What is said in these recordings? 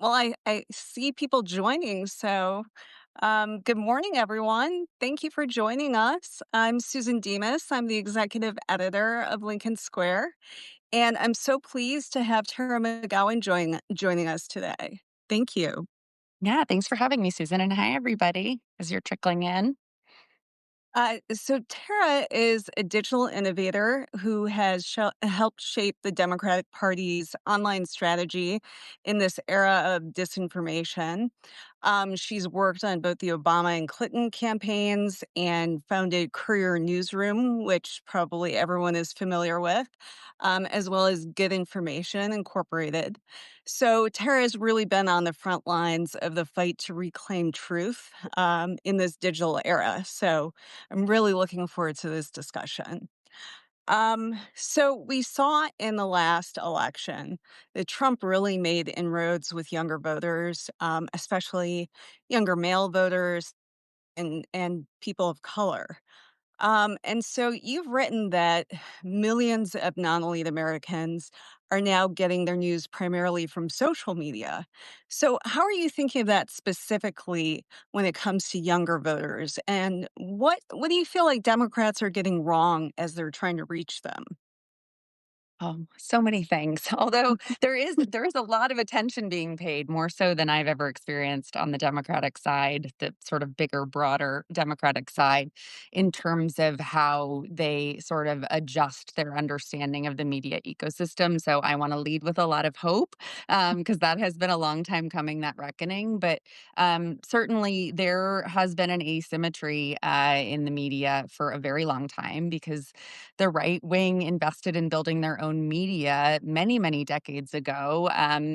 Well, I see people joining. Good morning, everyone. Thank you for joining us. I'm Susan Demas. I'm the executive editor of Lincoln Square, and I'm so pleased to have Tara McGowan joining us today. Thank you. Yeah, thanks for having me, Susan. And hi, everybody, as you're trickling in. So Tara is a digital innovator who has helped shape the Democratic Party's online strategy in this era of disinformation. She's worked on both the Obama and Clinton campaigns and founded COURIER Newsroom, which probably everyone is familiar with, as well as Good Information Incorporated. So Tara has really been on the front lines of the fight to reclaim truth in this digital era. So I'm really looking forward to this discussion. So we saw in the last election that Trump really made inroads with younger voters, especially younger male voters and people of color. And so you've written that millions of non-elite Americans are now getting their news primarily from social media. So how are you thinking of that specifically when it comes to younger voters? And what do you feel like Democrats are getting wrong as they're trying to reach them? Oh, so many things. Although there is a lot of attention being paid, more so than I've ever experienced on the Democratic side, the sort of bigger, broader Democratic side, in terms of how they sort of adjust their understanding of the media ecosystem. So I want to lead with a lot of hope, because that has been a long time coming, that reckoning. But certainly there has been an asymmetry in the media for a very long time because the right wing invested in building their own media many, many decades ago,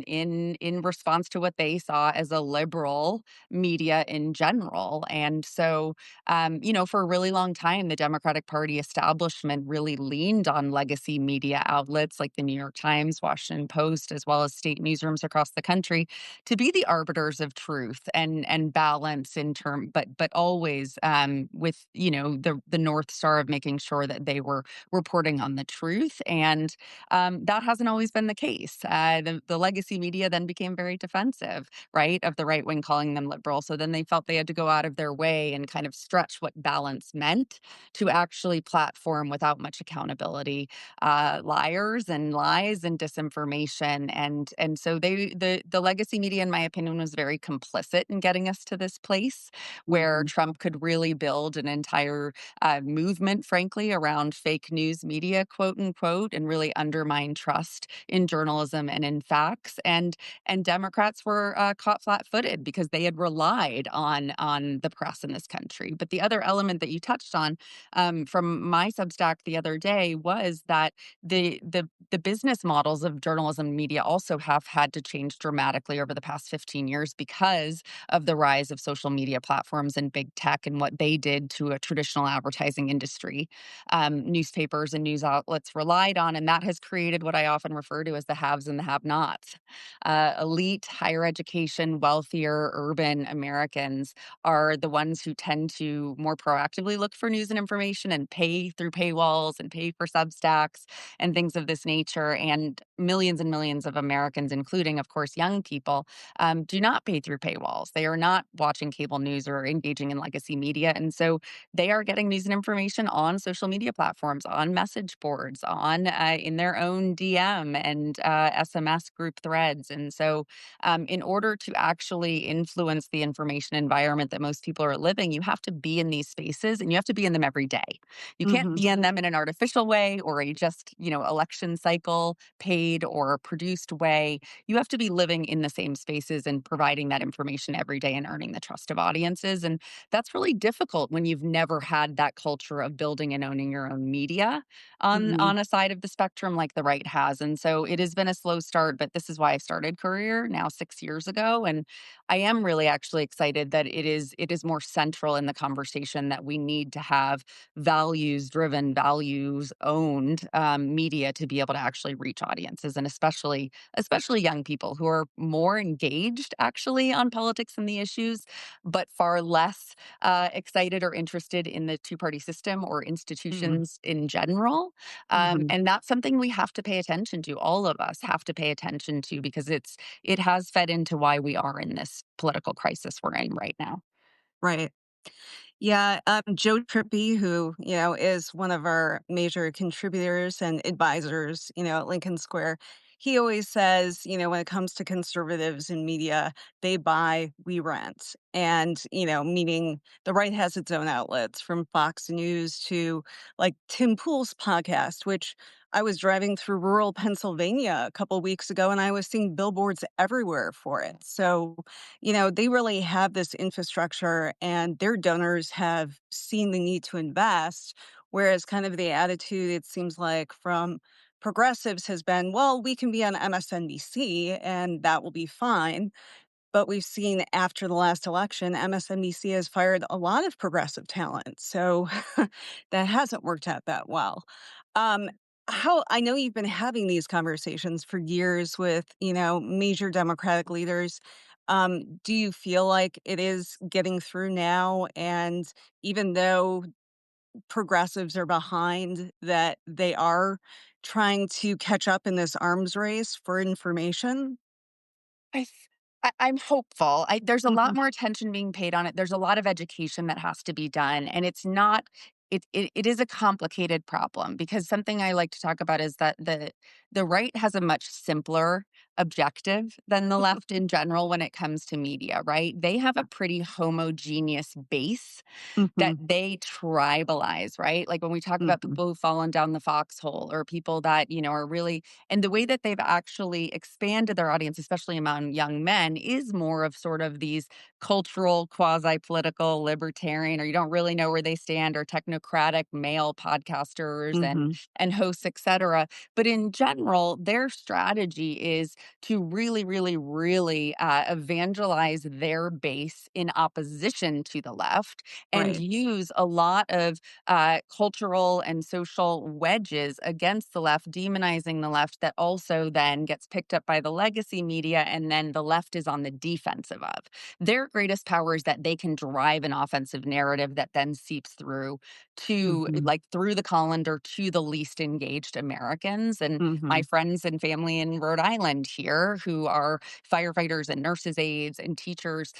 in response to what they saw as a liberal media in general. And so, for a really long time, the Democratic Party establishment really leaned on legacy media outlets like the New York Times, Washington Post, as well as state newsrooms across the country to be the arbiters of truth and balance in term, but always with the North Star of making sure that they were reporting on the truth. And that hasn't always been the case. The legacy media then became very defensive, right, of the right wing calling them liberal. So then they felt they had to go out of their way and kind of stretch what balance meant to actually platform without much accountability liars and lies and disinformation. And so the legacy media, in my opinion, was very complicit in getting us to this place where Mhm. Trump could really build an entire movement, frankly, around fake news media, quote unquote, and really undermine trust in journalism and in facts. And Democrats were caught flat-footed because they had relied on the press in this country. But the other element that you touched on from my Substack the other day was that the business models of journalism media also have had to change dramatically over the past 15 years because of the rise of social media platforms and big tech and what they did to a traditional advertising industry. Newspapers and news outlets relied on, and that has created what I often refer to as the haves and the have-nots. Elite, higher education, wealthier, urban Americans are the ones who tend to more proactively look for news and information and pay through paywalls and pay for Substacks and things of this nature. And millions of Americans, including, of course, young people, do not pay through paywalls. They are not watching cable news or engaging in legacy media. And so they are getting news and information on social media platforms, on message boards, on in their own DM and SMS group threads. And so, in order to actually influence the information environment that most people are living, you have to be in these spaces and you have to be in them every day. You can't Mhm. be in them in an artificial way or a just, election cycle paid or produced way. You have to be living in the same spaces and providing that information every day and earning the trust of audiences. And that's really difficult when you've never had that culture of building and owning your own media Mhm. on a side of the spectrum like the right has. And so it has been a slow start, but this is why I started Career now 6 years ago. And I am really actually excited that it is more central in the conversation that we need to have values driven, values owned media to be able to actually reach audiences, and especially young people who are more engaged actually on politics and the issues, but far less excited or interested in the two party system or Mhm. institutions in general. Mhm. And that's something something we have to pay attention to. All of us have to pay attention to because it has fed into why we are in this political crisis we're in right now. Right. Yeah, Joe Trippi, who, is one of our major contributors and advisors, at Lincoln Square, he always says, when it comes to conservatives in media, they buy, we rent. And, meaning the right has its own outlets from Fox News to like Tim Pool's podcast, which I was driving through rural Pennsylvania a couple weeks ago and I was seeing billboards everywhere for it. So, they really have this infrastructure and their donors have seen the need to invest. Whereas kind of the attitude, it seems like from progressives has been, well, we can be on MSNBC and that will be fine. But we've seen after the last election, MSNBC has fired a lot of progressive talent. So that hasn't worked out that well. Um, how I know you've been having these conversations for years with, major Democratic leaders. Do you feel like it is getting through now? And even though progressives are behind, that they are trying to catch up in this arms race for information? I th I'm hopeful. There's a lot Mhm, more attention being paid on it. There's a lot of education that has to be done, and it's not it is a complicated problem because something I like to talk about is that the right has a much simpler objective than the left in general when it comes to media, right? They have a pretty homogeneous base that mhm, they tribalize, right? Like when we talk about mhm, people who've fallen down the foxhole or people that, are really, and the way that they've actually expanded their audience, especially among young men, is more of sort of these cultural, quasi political, libertarian, or you don't really know where they stand, or technocratic male podcasters mhm, and hosts, et cetera. But in general, their strategy is to really, really, really evangelize their base in opposition to the left and right, use a lot of cultural and social wedges against the left, demonizing the left, that also then gets picked up by the legacy media, and then the left is on the defensive of. Their greatest power is that they can drive an offensive narrative that then seeps through to, mhm, like, through the colander to the least engaged Americans. And my mhm, friends and family in Rhode Island here, who are firefighters and nurses aides and teachers,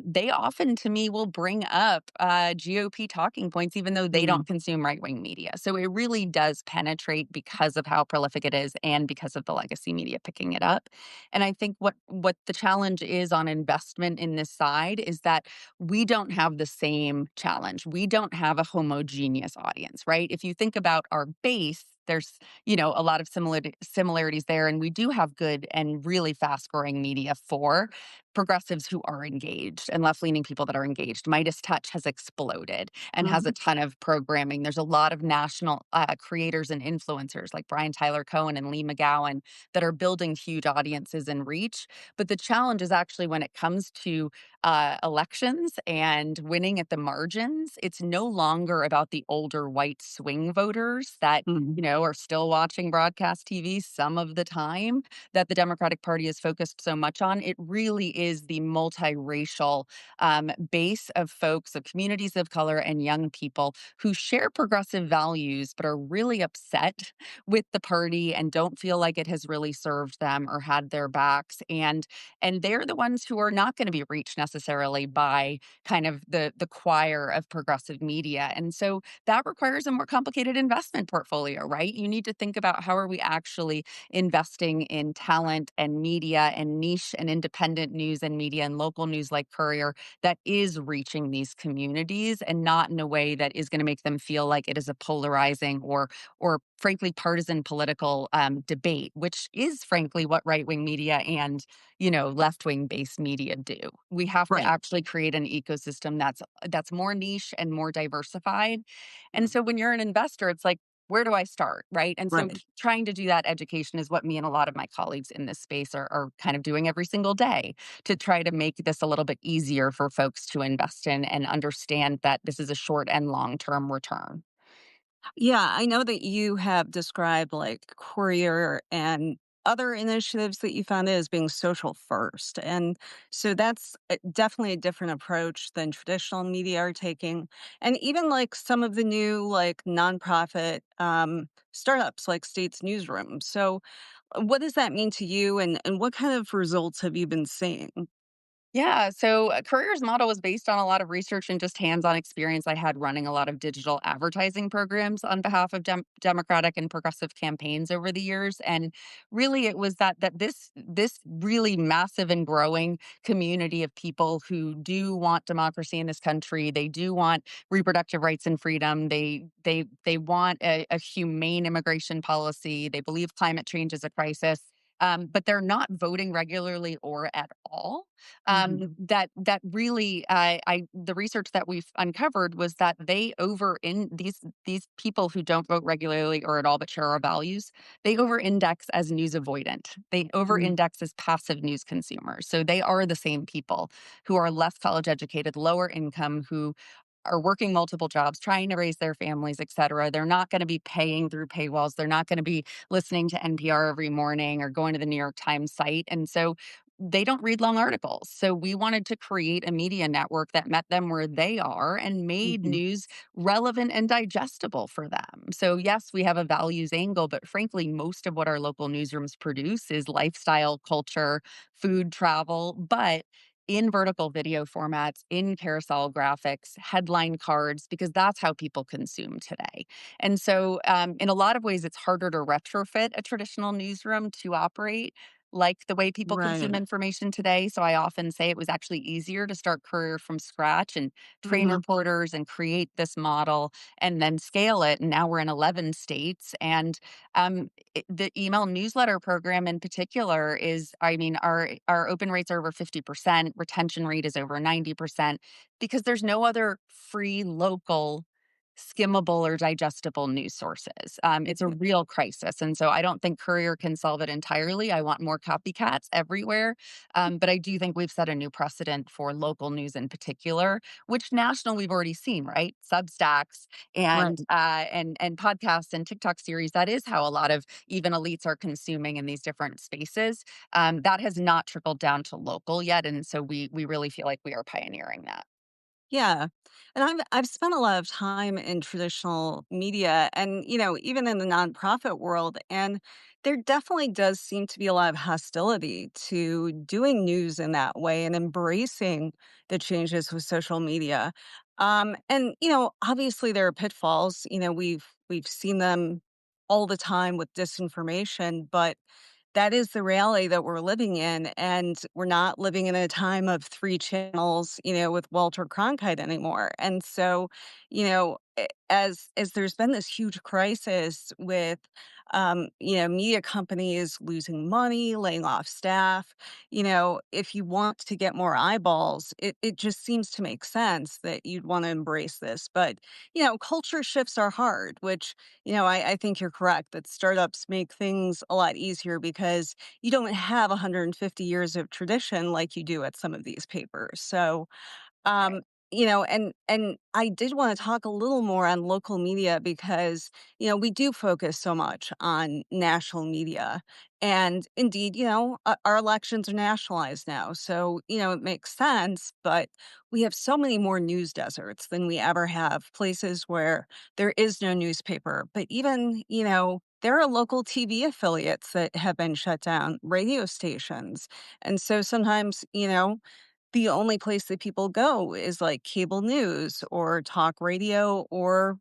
they often to me will bring up GOP talking points, even though they mhm, don't consume right wing media. So it really does penetrate because of how prolific it is and because of the legacy media picking it up. And I think what the challenge is on investment in this side is that we don't have the same challenge. We don't have a homogeneous audience, right? If you think about our base, there's a lot of similarities there, and we do have good and really fast growing media for progressives who are engaged and left leaning people that are engaged. Midas Touch has exploded and has a mhm, ton of programming. There's a lot of national creators and influencers like Brian Tyler Cohen and Lee McGowan that are building huge audiences and reach. But the challenge is actually when it comes to elections and winning at the margins, it's no longer about the older white swing voters that, mhm, are still watching broadcast TV some of the time that the Democratic Party is focused so much on. It really is the multiracial base of folks, of communities of color and young people who share progressive values, but are really upset with the party and don't feel like it has really served them or had their backs. And they're the ones who are not going to be reached necessarily by kind of the choir of progressive media. And so that requires a more complicated investment portfolio, right? You need to think about how are we actually investing in talent and media and niche and independent news and media and local news like Courier that is reaching these communities and not in a way that is going to make them feel like it is a polarizing or frankly partisan political debate, which is frankly what right wing media and left wing based media do. We have to right, actually create an ecosystem that's more niche and more diversified. And mm, so when you're an investor, it's like, where do I start? Right. And so right. trying to do that education is what me and a lot of my colleagues in this space are kind of doing every single day to try to make this a little bit easier for folks to invest in and understand that this is a short and long term return. Yeah, I know that you have described like Courier and other initiatives that you found as being social first. And so that's definitely a different approach than traditional media are taking. And even like some of the new like nonprofit startups like States Newsroom. So what does that mean to you and what kind of results have you been seeing? Yeah. So, Courier's model was based on a lot of research and just hands on experience I had running a lot of digital advertising programs on behalf of Democratic and progressive campaigns over the years. And really, it was that this really massive and growing community of people who do want democracy in this country, they do want reproductive rights and freedom, they want a humane immigration policy, they believe climate change is a crisis. But they're not voting regularly or at all. Mhm. That really I the research that we've uncovered was that they over in these people who don't vote regularly or at all but share our values, they over index as news avoidant. They over Mhm. index as passive news consumers. So they are the same people who are less college educated, lower income, who are working multiple jobs, trying to raise their families, et cetera. They're not going to be paying through paywalls. They're not going to be listening to NPR every morning or going to the New York Times site. And so they don't read long articles. So we wanted to create a media network that met them where they are and made Mhm. news relevant and digestible for them. So, yes, we have a values angle, but frankly, most of what our local newsrooms produce is lifestyle, culture, food, travel, but in vertical video formats, in carousel graphics, headline cards, because that's how people consume today. And so, in a lot of ways, it's harder to retrofit a traditional newsroom to operate like the way people consume Right. information today. So I often say it was actually easier to start Courier from scratch and train Mhm. reporters and create this model and then scale it. And now we're in 11 states. And the email newsletter program in particular is, I mean, our open rates are over 50%, retention rate is over 90%, because there's no other free local skimmable or digestible news sources. It's a Mhm. real crisis. And so I don't think Courier can solve it entirely. I want more copycats everywhere. But I do think we've set a new precedent for local news in particular, which national we've already seen, right? Substacks Right. and podcasts and TikTok series. That is how a lot of even elites are consuming in these different spaces. That has not trickled down to local yet. And so we really feel like we are pioneering that. Yeah. And I've spent a lot of time in traditional media and, even in the nonprofit world. And there definitely does seem to be a lot of hostility to doing news in that way and embracing the changes with social media. And, obviously there are pitfalls. We've seen them all the time with disinformation, but that is the reality that we're living in, and we're not living in a time of 3 channels, with Walter Cronkite anymore, and so, as there's been this huge crisis with, media companies losing money, laying off staff, if you want to get more eyeballs, it just seems to make sense that you'd wanna embrace this, but, culture shifts are hard, which I think you're correct that startups make things a lot easier because you don't have 150 years of tradition like you do at some of these papers. So, um, and I did want to talk a little more on local media because, we do focus so much on national media. And indeed, our elections are nationalized now. So, it makes sense, but we have so many more news deserts than we ever have, places where there is no newspaper. But even, there are local TV affiliates that have been shut down, radio stations. And so sometimes, the only place that people go is like cable news or talk radio or,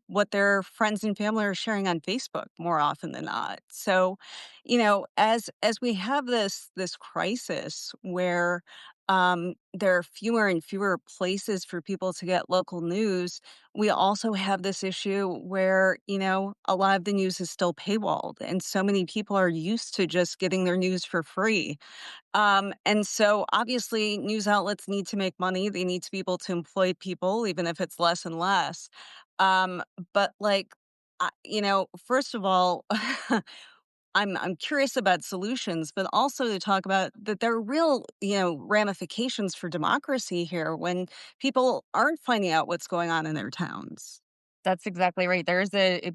what their friends and family are sharing on Facebook more often than not. So, as we have this crisis where there are fewer and fewer places for people to get local news, we also have this issue where, a lot of the news is still paywalled and so many people are used to just getting their news for free. And so obviously news outlets need to make money. They need to be able to employ people, even if it's less and less. Um, but like, first of all, I'm curious about solutions, but also to talk about that there are real, ramifications for democracy here when people aren't finding out what's going on in their towns. That's exactly right.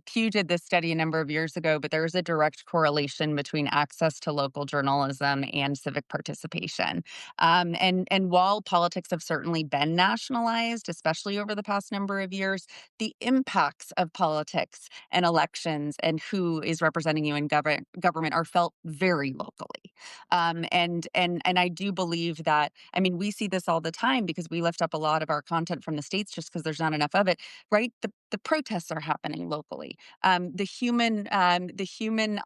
Pew did this study a number of years ago, but there's a direct correlation between access to local journalism and civic participation. And while politics have certainly been nationalized, especially over the past number of years, the impacts of politics and elections and who is representing you in government are felt very locally. And I do believe that. I mean, we see this all the time because we lift up a lot of our content from the states just because there's not enough of it, right? The protests are happening locally. The human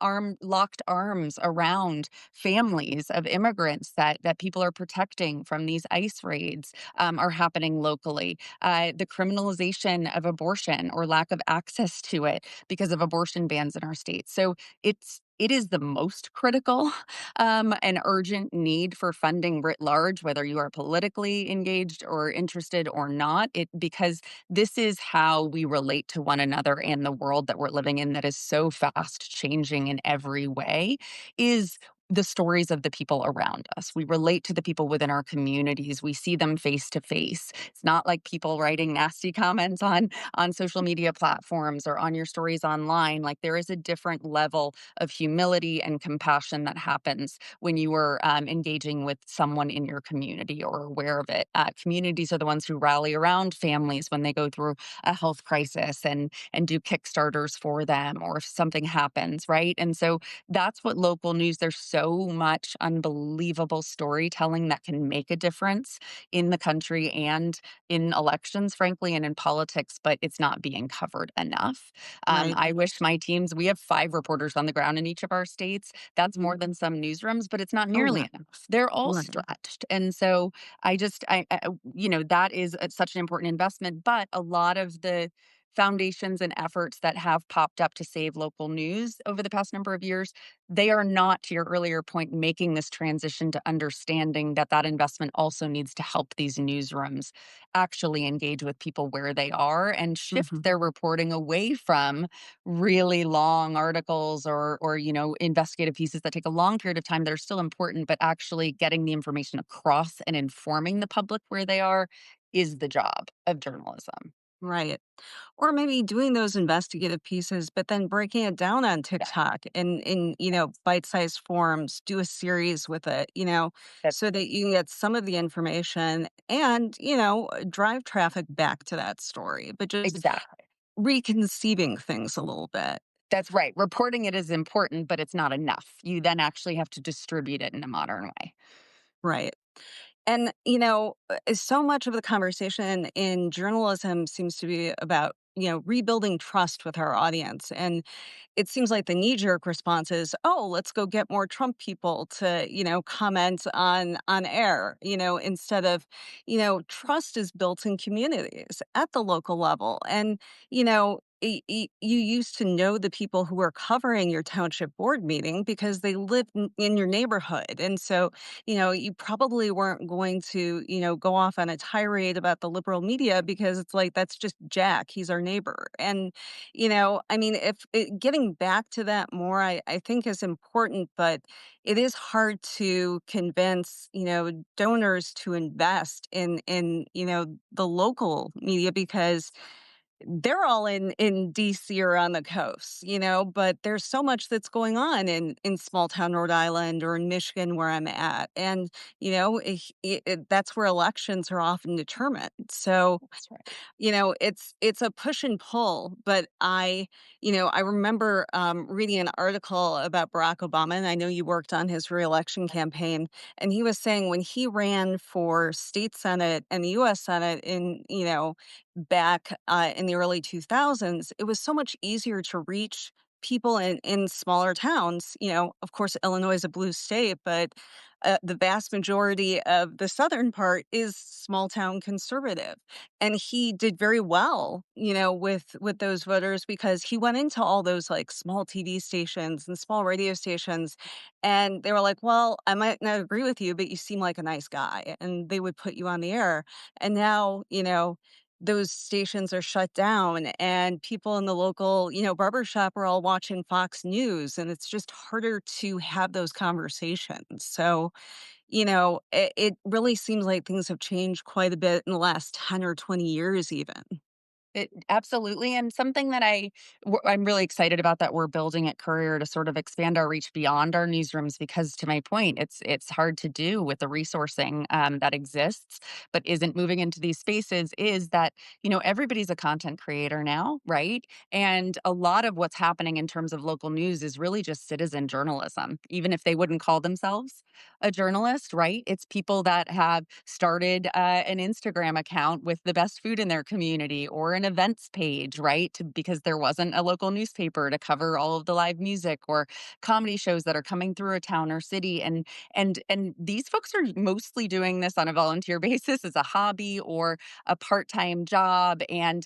arm locked arms around families of immigrants that people are protecting from these ICE raids are happening locally. The criminalization of abortion or lack of access to it because of abortion bans in our state. So it is the most critical and urgent need for funding writ large, whether you are politically engaged or interested or not. Because this is how we relate to one another and the world that we're living in that is so fast changing in every way is the stories of the people around us. We relate to the people within our communities. We see them face to face. It's not like people writing nasty comments on social media platforms or on your stories online. Like there is a different level of humility and compassion that happens when you are engaging with someone in your community or aware of it. Communities are the ones who rally around families when they go through a health crisis and do kickstarters for them or if something happens, right? And so that's what local news. There's so much unbelievable storytelling that can make a difference in the country and in elections, frankly, and in politics, but it's not being covered enough. Right. I wish my teams, we have 5 reporters on the ground in each of our states. That's more than some newsrooms, but it's not Oh, nearly yeah. enough. They're all Right. stretched. And so that is such an important investment. But a lot of the foundations and efforts that have popped up to save local news over the past number of years, they are not, to your earlier point, making this transition to understanding that that investment also needs to help these newsrooms actually engage with people where they are and shift Mhm. their reporting away from really long articles or investigative pieces that take a long period of time that are still important, but actually getting the information across and informing the public where they are is the job of journalism. Right. Or maybe doing those investigative pieces, but then breaking it down on Yeah, TikTok in yes, bite-sized forms, do a series with it, that's so that you can get some of the information and, drive traffic back to that story, but just exactly. reconceiving things a little bit. That's right. Reporting it is important, but it's not enough. You then actually have to distribute it in a modern way. Right. And, so much of the conversation in journalism seems to be about, rebuilding trust with our audience. And it seems like the knee jerk response is, oh, let's go get more Trump people to, comment on air, instead of, trust is built in communities at the local level. And, you used to know the people who were covering your township board meeting because they lived in your neighborhood. And so, you probably weren't going to, go off on a tirade about the liberal media because it's like, that's just Jack. He's our neighbor. And, I mean, getting back to that more, I think is important, but it is hard to convince, donors to invest in, the local media because they're all in DC or on the coast, but there's so much that's going on in small town Rhode Island or in Michigan where I'm at. And, that's where elections are often determined. So, That's right. it's a push and pull, but I remember reading an article about Barack Obama, and I know you worked on his reelection campaign, and he was saying when he ran for state senate and the U.S. Senate in back in the early 2000s, it was so much easier to reach people in smaller towns. Of course, Illinois is a blue state, but the vast majority of the southern part is small town conservative. And he did very well, with those voters because he went into all those like small TV stations and small radio stations and they were like, "Well, I might not agree with you, but you seem like a nice guy." And they would put you on the air. And now, those stations are shut down and people in the local, barber shop are all watching Fox News and it's just harder to have those conversations. So, it really seems like things have changed quite a bit in the last 10 or 20 years even. Absolutely, and something that I'm really excited about that we're building at Courier to sort of expand our reach beyond our newsrooms because to my point, it's hard to do with the resourcing, that exists, but isn't moving into these spaces is that, everybody's a content creator now, right? And a lot of what's happening in terms of local news is really just citizen journalism, even if they wouldn't call themselves a journalist, right? It's people that have started an Instagram account with the best food in their community or an events page, right? Because there wasn't a local newspaper to cover all of the live music or comedy shows that are coming through a town or city. And these folks are mostly doing this on a volunteer basis as a hobby or a part-time job. And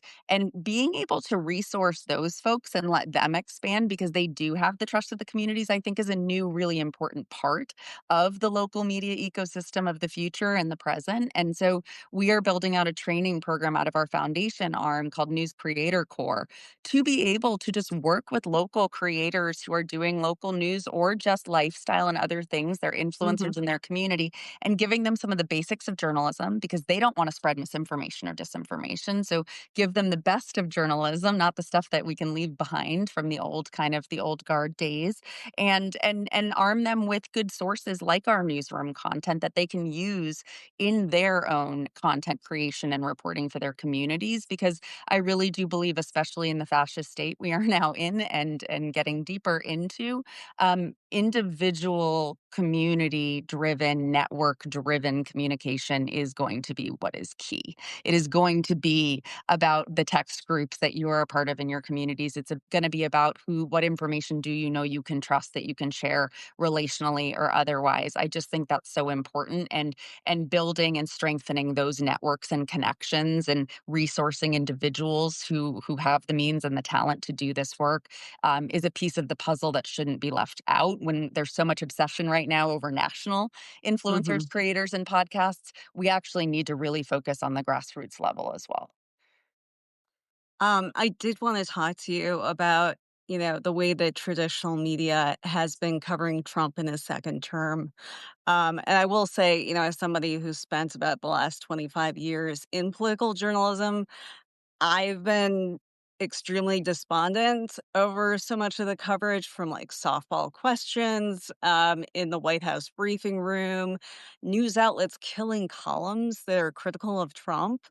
being able to resource those folks and let them expand because they do have the trust of the communities, I think is a new, really important part of the local media ecosystem of the future and the present. And so we are building out a training program out of our foundation arm called News Creator Corps to be able to just work with local creators who are doing local news or just lifestyle and other things. They're Mhm. influencers in their community and giving them some of the basics of journalism because they don't want to spread misinformation or disinformation. So give them the best of journalism, not the stuff that we can leave behind from the old kind of the old guard days and arm them with good sources like our newsroom content that they can use in their own content creation and reporting for their communities because I really do believe especially in the fascist state we are now in and getting deeper into individual community driven network driven communication is going to be what is key. It is going to be about the text groups that you are a part of in your communities. It's going to be about what information do you know you can trust that you can share relationally or otherwise. I just think that's so important and building and strengthening those networks and connections and resourcing individuals who have the means and the talent to do this work is a piece of the puzzle that shouldn't be left out when there's so much obsession right now over national Mhm. influencers, creators, and podcasts. We actually need to really focus on the grassroots level as well. I did want to talk to you about, the way that traditional media has been covering Trump in his second term. And I will say, as somebody who spent about the last 25 years in political journalism, I've been extremely despondent over so much of the coverage from like softball questions in the White House briefing room, news outlets killing columns that are critical of Trump,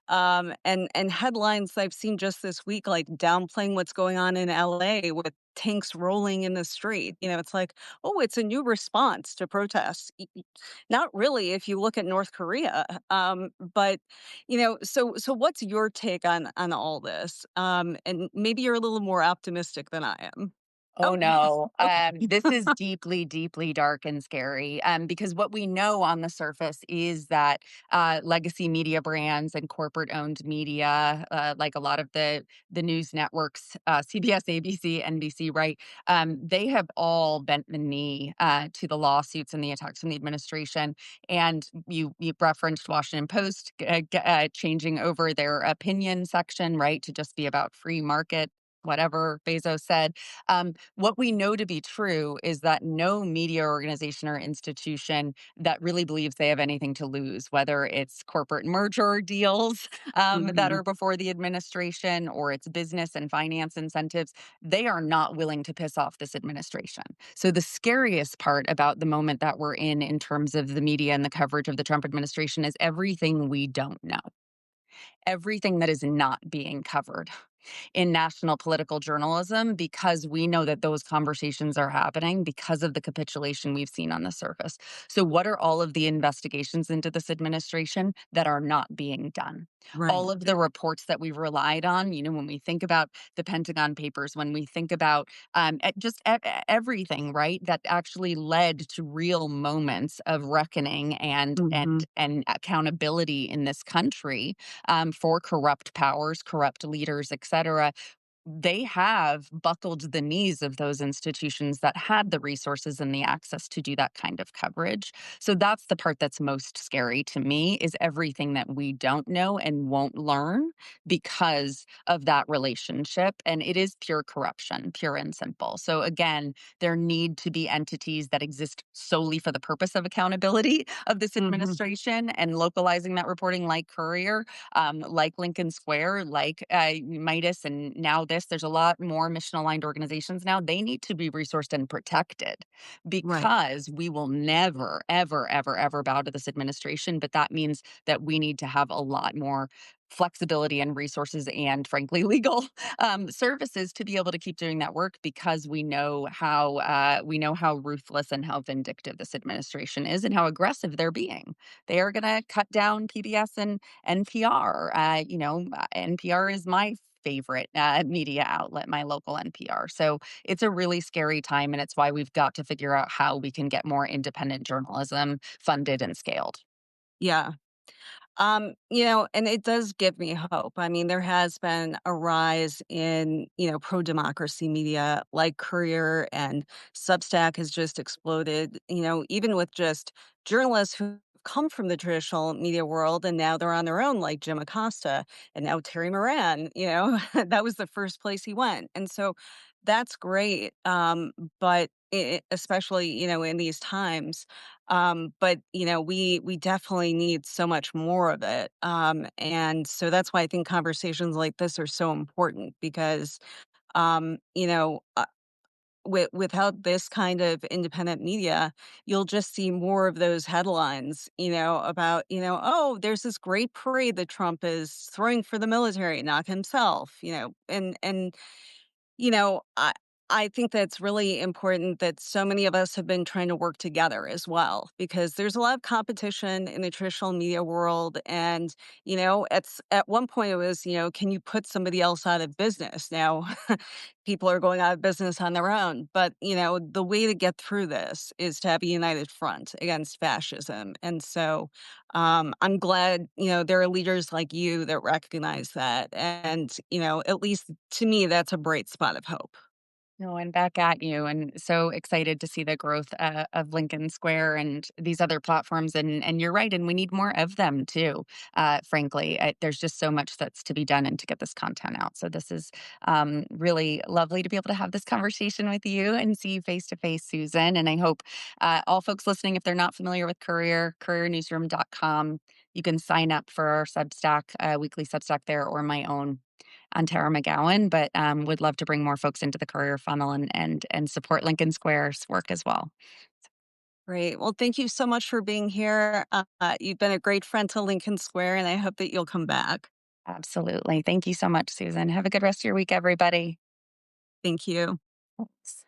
and headlines I've seen just this week like downplaying what's going on in LA with tanks rolling in the street. It's like, oh, it's a new response to protests. Not really, if you look at North Korea. But so what's your take on all this? And maybe you're a little more optimistic than I am. Oh, Oh, no. okay. This is deeply, deeply dark and scary because what we know on the surface is that legacy media brands and corporate owned media, like a lot of the news networks, CBS, ABC, NBC, right? They have all bent the knee to the lawsuits and the attacks from the administration. And you referenced Washington Post changing over their opinion section, right, to just be about free market. Whatever Bezos said, what we know to be true is that no media organization or institution that really believes they have anything to lose, whether it's corporate merger deals that Mhm. are before the administration or it's business and finance incentives, they are not willing to piss off this administration. So, the scariest part about the moment that we're in terms of the media and the coverage of the Trump administration is everything we don't know, everything that is not being covered in national political journalism because we know that those conversations are happening because of the capitulation we've seen on the surface. So, what are all of the investigations into this administration that are not being done? Right. All of the reports that we've relied on, when we think about the Pentagon Papers, when we think about everything, right, that actually led to real moments of reckoning and Mhm. and and accountability in this country for corrupt powers, corrupt leaders, etc. they have buckled the knees of those institutions that had the resources and the access to do that kind of coverage. So that's the part that's most scary to me, is everything that we don't know and won't learn because of that relationship. And it is pure corruption, pure and simple. So again, there need to be entities that exist solely for the purpose of accountability of this Mhm. administration and localizing that reporting, like Courier, like Lincoln Square, like Midas, and now this. There's a lot more mission aligned organizations now. They need to be resourced and protected Right. because we will never, ever, ever, ever bow to this administration. But that means that we need to have a lot more flexibility and resources and frankly legal services to be able to keep doing that work, because we know how ruthless and how vindictive this administration is and how aggressive they're being. They are going to cut down PBS and NPR. NPR is my favorite media outlet, my local NPR. So it's a really scary time, and it's why we've got to figure out how we can get more independent journalism funded and scaled. Yeah. And it does give me hope. I mean, there has been a rise in, pro-democracy media like Courier, and Substack has just exploded, even with just journalists who come from the traditional media world and now they're on their own, like Jim Acosta and now Terry Moran, that was the first place he went. And so that's great. But especially, in these times, but we definitely need so much more of it. And so that's why I think conversations like this are so important because um, you know, uh, without this kind of independent media, you'll just see more of those headlines, about, oh, there's this great parade that Trump is throwing for the military, not himself, and I think that's really important that so many of us have been trying to work together as well, because there's a lot of competition in the traditional media world. And, at one point it was, can you put somebody else out of business? Now people are going out of business on their own. But, the way to get through this is to have a united front against fascism. And so I'm glad, there are leaders like you that recognize that. And, at least to me, that's a bright spot of hope. No, and back at you, and so excited to see the growth of Lincoln Square and these other platforms. And you're right, and we need more of them too. Frankly, there's just so much that's to be done and to get this content out. So this is really lovely to be able to have this conversation with you and see you face to face, Susan. And I hope all folks listening, if they're not familiar with Courier, couriernewsroom.com, you can sign up for our Substack, weekly Substack there, or my own on Tara McGowan, but would love to bring more folks into the career funnel and support Lincoln Square's work as well. Great. Well, thank you so much for being here. You've been a great friend to Lincoln Square, and I hope that you'll come back. Absolutely. Thank you so much, Susan. Have a good rest of your week, everybody. Thank you. Thanks.